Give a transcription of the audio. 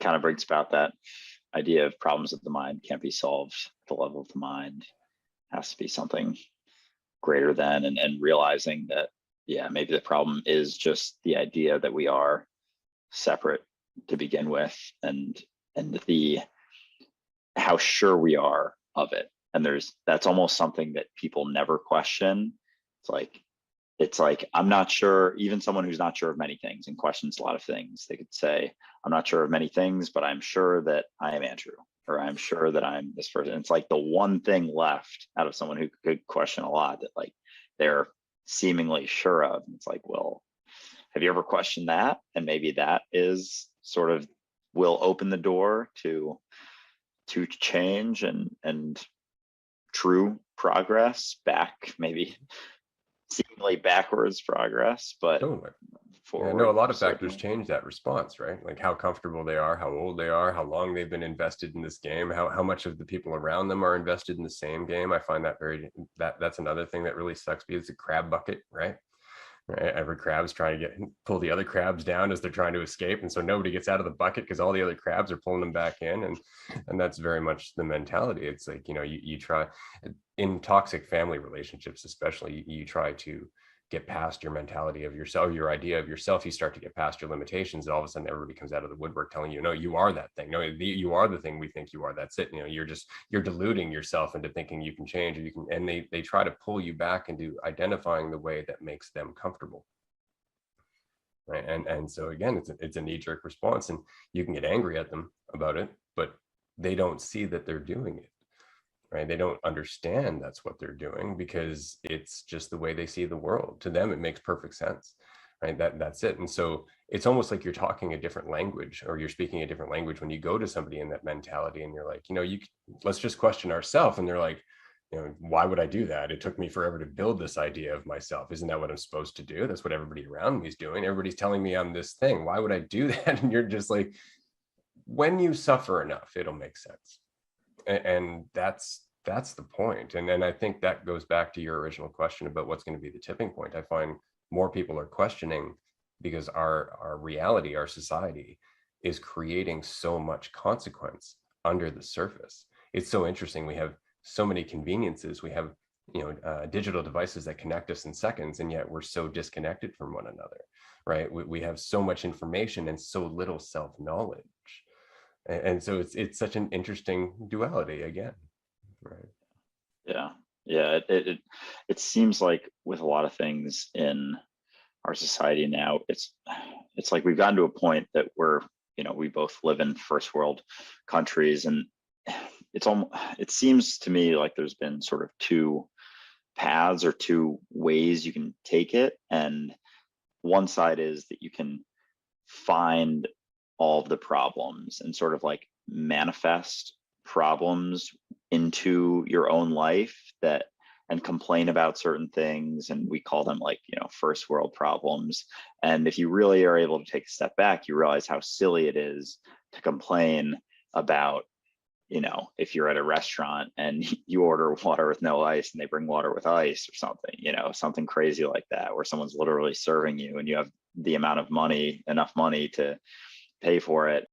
kind of brings about that idea of problems of the mind can't be solved at the level of the mind. It has to be something greater than, and realizing that, yeah, maybe the problem is just the idea that we are separate to begin with, and the how sure we are of it. And that's almost something that people never question. It's like I'm not sure. Even someone who's not sure of many things and questions a lot of things, they could say, I'm not sure of many things, but I'm sure that I am Andrew, or I'm sure that I'm this person. It's like the one thing left out of someone who could question a lot that like they're seemingly sure of. And it's like, well, have you ever questioned that? And maybe that is sort of will open the door to change and true progress back, maybe seemingly backwards progress, but Totally. Yeah, forward. no, a lot of factors Certainly. change that response, right? Like how comfortable they are, how old they are, how long they've been invested in this game, how much of the people around them are invested in the same game. I find that that's another thing that really sucks, because it's a crab bucket, right? Right? Every crab's trying to pull the other crabs down as they're trying to escape, and so nobody gets out of the bucket because all the other crabs are pulling them back in, and that's very much the mentality. It's like, you try in toxic family relationships, especially, you try to get past your mentality of yourself, your idea of yourself. You start to get past your limitations, and all of a sudden everybody comes out of the woodwork telling you, no, you are that thing. No, you are the thing we think you are. That's it. You're deluding yourself into thinking you can change, or you can, and they try to pull you back into identifying the way that makes them comfortable. Right. And so again, it's a knee-jerk response, and you can get angry at them about it, but they don't see that they're doing it. Right? They don't understand that's what they're doing, because it's just the way they see the world. To them, it makes perfect sense, right? That's it. And so it's almost like you're talking a different language, or you're speaking a different language when you go to somebody in that mentality, and you're like, let's just question ourselves. And they're like, why would I do that? It took me forever to build this idea of myself. Isn't that what I'm supposed to do? That's what everybody around me is doing. Everybody's telling me I'm this thing. Why would I do that? And you're just like, when you suffer enough, it'll make sense. And that's the point. And then I think that goes back to your original question about what's going to be the tipping point. I find more people are questioning because our reality, our society, is creating so much consequence under the surface. It's so interesting. We have so many conveniences. We have digital devices that connect us in seconds, and yet we're so disconnected from one another, right? We have so much information and so little self-knowledge. And so it's such an interesting duality again, right? Yeah. It seems like with a lot of things in our society now, it's like we've gotten to a point that we both live in first world countries, and it seems to me like there's been sort of two paths or two ways you can take it. And one side is that you can find all of the problems and sort of like manifest problems into your own life and complain about certain things, and we call them like first world problems. And if you really are able to take a step back, you realize how silly it is to complain about if you're at a restaurant and you order water with no ice and they bring water with ice, or something crazy like that, where someone's literally serving you and you have enough money to pay for it.